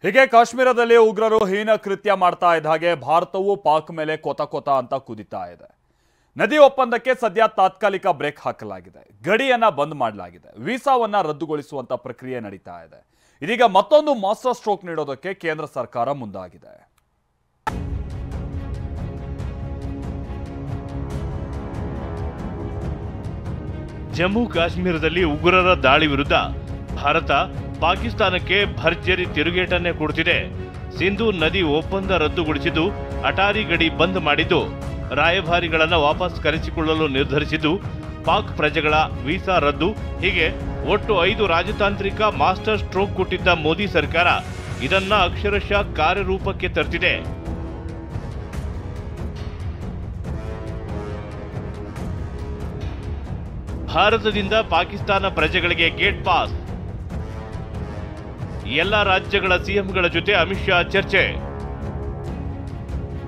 ಹೀಗೆ ಕಾಶ್ಮೀರದಲ್ಲಿ ಉಗ್ರರು ಹೀನ ಕೃತ್ಯ ಮಾಡ್ತಾ ಇದ್ದ ಹಾಗೆ ಭಾರತವು ಪಾಕ್ ಮೇಲೆ ಕೊತ ಅಂತ ಕುದಿತಾ ಇದೆ. ನದಿ ಒಪ್ಪಂದಕ್ಕೆ ಸದ್ಯ ತಾತ್ಕಾಲಿಕ ಬ್ರೇಕ್ ಹಾಕಲಾಗಿದೆ. ಗಡಿಯನ್ನ ಬಂದ್ ಮಾಡಲಾಗಿದೆ. ವೀಸಾವನ್ನ ರದ್ದುಗೊಳಿಸುವಂತ ಪ್ರಕ್ರಿಯೆ ನಡೀತಾ ಇದೆ. ಇದೀಗ ಮತ್ತೊಂದು ಮಾಸ್ಟರ್ ಸ್ಟ್ರೋಕ್ ನೀಡೋದಕ್ಕೆ ಕೇಂದ್ರ ಸರ್ಕಾರ ಮುಂದಾಗಿದೆ. ಜಮ್ಮು ಕಾಶ್ಮೀರದಲ್ಲಿ ಉಗ್ರರ ದಾಳಿ ವಿರುದ್ಧ ಭಾರತ ಪಾಕಿಸ್ತಾನಕ್ಕೆ ಭರ್ಜರಿ ತಿರುಗೇಟನ್ನೇ ಕೊಡುತ್ತಿದೆ. ಸಿಂಧೂ ನದಿ ಒಪ್ಪಂದ ರದ್ದುಗೊಳಿಸಿದ್ದು, ಅಟಾರಿ ಗಡಿ ಬಂದ್ ಮಾಡಿದ್ದು, ರಾಯಭಾರಿಗಳನ್ನು ವಾಪಸ್ ಕರೆಸಿಕೊಳ್ಳಲು ನಿರ್ಧರಿಸಿದ್ದು, ಪಾಕ್ ಪ್ರಜೆಗಳ ವೀಸಾ ರದ್ದು, ಹೀಗೆ ಒಟ್ಟು 5 ರಾಜತಾಂತ್ರಿಕ ಮಾಸ್ಟರ್ ಸ್ಟ್ರೋಕ್ ಕೊಟ್ಟಿದ್ದ ಮೋದಿ ಸರ್ಕಾರ ಇದನ್ನ ಅಕ್ಷರಶಃ ಕಾರ್ಯರೂಪಕ್ಕೆ ತರ್ತಿದೆ. ಭಾರತದಿಂದ ಪಾಕಿಸ್ತಾನ ಪ್ರಜೆಗಳಿಗೆ ಗೇಟ್ ಪಾಸ್, ಎಲ್ಲ ರಾಜ್ಯಗಳ ಸಿಎಂಗಳ ಜೊತೆ ಅಮಿತ್ ಶಾ ಚರ್ಚೆ,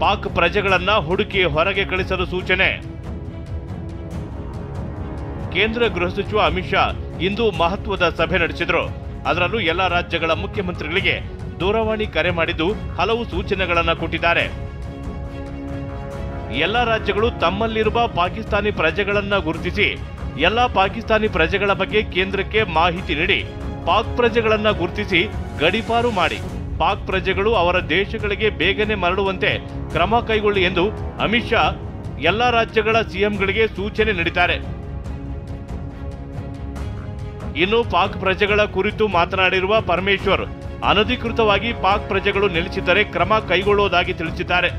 ಪಾಕ್ ಪ್ರಜೆಗಳನ್ನ ಹುಡುಕಿ ಹೊರಗೆ ಕಳಿಸಲು ಸೂಚನೆ. ಕೇಂದ್ರ ಗೃಹ ಸಚಿವ ಅಮಿತ್ ಶಾ ಇಂದು ಮಹತ್ವದ ಸಭೆ ನಡೆಸಿದರು. ಅದರಲ್ಲೂ ಎಲ್ಲ ರಾಜ್ಯಗಳ ಮುಖ್ಯಮಂತ್ರಿಗಳಿಗೆ ದೂರವಾಣಿ ಕರೆ ಮಾಡಿದ್ದು ಹಲವು ಸೂಚನೆಗಳನ್ನು ಕೊಟ್ಟಿದ್ದಾರೆ. ಎಲ್ಲ ರಾಜ್ಯಗಳು ತಮ್ಮಲ್ಲಿರುವ ಪಾಕಿಸ್ತಾನಿ ಪ್ರಜೆಗಳನ್ನ ಗುರುತಿಸಿ ಎಲ್ಲ ಪಾಕಿಸ್ತಾನಿ ಪ್ರಜೆಗಳ ಬಗ್ಗೆ ಕೇಂದ್ರಕ್ಕೆ ಮಾಹಿತಿ ನೀಡಿ ಪಾಕ್ ಪ್ರಜೆಗಳನ್ನ ಗುರುತಿಸಿ ಗಡೀಪಾರು ಮಾಡಿ ಪಾಕ್ ಪ್ರಜೆಗಳು ಅವರ ದೇಶಗಳಿಗೆ ಬೇಗನೆ ಮರಳುವಂತೆ ಕ್ರಮ ಕೈಗೊಳ್ಳಿ ಎಂದು ಅಮಿತ್ ಶಾ ಎಲ್ಲ ರಾಜ್ಯಗಳ ಸಿಎಂಗಳಿಗೆ ಸೂಚನೆ ನೀಡಿದ್ದಾರೆ. ಇನ್ನು ಪಾಕ್ ಪ್ರಜೆಗಳ ಕುರಿತು ಮಾತನಾಡಿರುವ ಪರಮೇಶ್ವರ್, ಅನಧಿಕೃತವಾಗಿ ಪಾಕ್ ಪ್ರಜೆಗಳು ನೆಲೆಸಿದ್ದರೆ ಕ್ರಮ ಕೈಗೊಳ್ಳುವುದಾಗಿ ತಿಳಿಸಿದ್ದಾರೆ.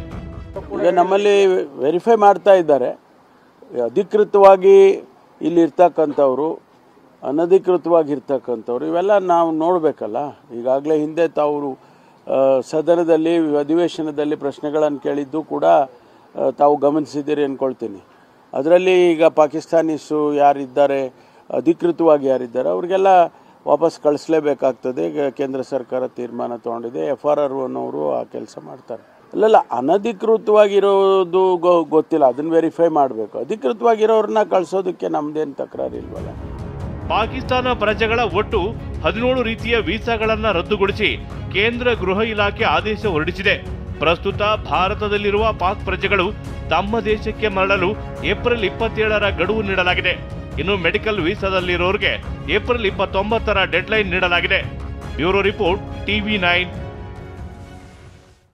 ಈಗ ನಮ್ಮಲ್ಲಿ ವೆರಿಫೈ ಮಾಡ್ತಾ ಇದ್ದಾರೆ. ಅಧಿಕೃತವಾಗಿ ಇಲ್ಲಿರ್ತಕ್ಕಂಥವ್ರು, ಅನಧಿಕೃತವಾಗಿರ್ತಕ್ಕಂಥವ್ರು, ಇವೆಲ್ಲ ನಾವು ನೋಡಬೇಕಲ್ಲ. ಈಗಾಗಲೇ ಹಿಂದೆ ತಾವು ಸದನದಲ್ಲಿ ಅಧಿವೇಶನದಲ್ಲಿ ಪ್ರಶ್ನೆಗಳನ್ನು ಕೇಳಿದ್ದು ಕೂಡ ತಾವು ಗಮನಿಸಿದ್ದೀರಿ ಅಂದ್ಕೊಳ್ತೀನಿ. ಅದರಲ್ಲಿ ಈಗ ಪಾಕಿಸ್ತಾನೀಸು ಯಾರಿದ್ದಾರೆ, ಅಧಿಕೃತವಾಗಿ ಯಾರಿದ್ದಾರೆ, ಅವ್ರಿಗೆಲ್ಲ ವಾಪಸ್ ಕಳಿಸ್ಲೇಬೇಕಾಗ್ತದೆ. ಕೇಂದ್ರ ಸರ್ಕಾರ ತೀರ್ಮಾನ ತೊಗೊಂಡಿದೆ. FRR ಅನ್ನೋರು ಆ ಕೆಲಸ ಮಾಡ್ತಾರೆ. ಅಲ್ಲಲ್ಲ, ಅನಧಿಕೃತವಾಗಿರೋದು ಗೊತ್ತಿಲ್ಲ, ಅದನ್ನ ವೆರಿಫೈ ಮಾಡಬೇಕು. ಅಧಿಕೃತವಾಗಿರೋರನ್ನ ಕಳಿಸೋದಕ್ಕೆ ನಮ್ದೇನು ತಕರಾರು ಇಲ್ವಲ್ಲ. ಪಾಕಿಸ್ತಾನ ಪ್ರಜೆಗಳ ಒಟ್ಟು 17 ರೀತಿಯ ವೀಸಾಗಳನ್ನ ರದ್ದುಗೊಳಿಸಿ ಕೇಂದ್ರ ಗೃಹ ಇಲಾಖೆ ಆದೇಶ ಹೊರಡಿಸಿದೆ. ಪ್ರಸ್ತುತ ಭಾರತದಲ್ಲಿರುವ ಪಾಕ್ ಪ್ರಜೆಗಳು ತಮ್ಮ ದೇಶಕ್ಕೆ ಮರಳಲು ಏಪ್ರಿಲ್ 27ರ ಗಡುವು ನೀಡಲಾಗಿದೆ. ಇನ್ನು ಮೆಡಿಕಲ್ ವೀಸಾದಲ್ಲಿರೋರಿಗೆ ಏಪ್ರಿಲ್ 29ರ ಡೆಡ್ಲೈನ್ ನೀಡಲಾಗಿದೆ. Bureau report, TV9.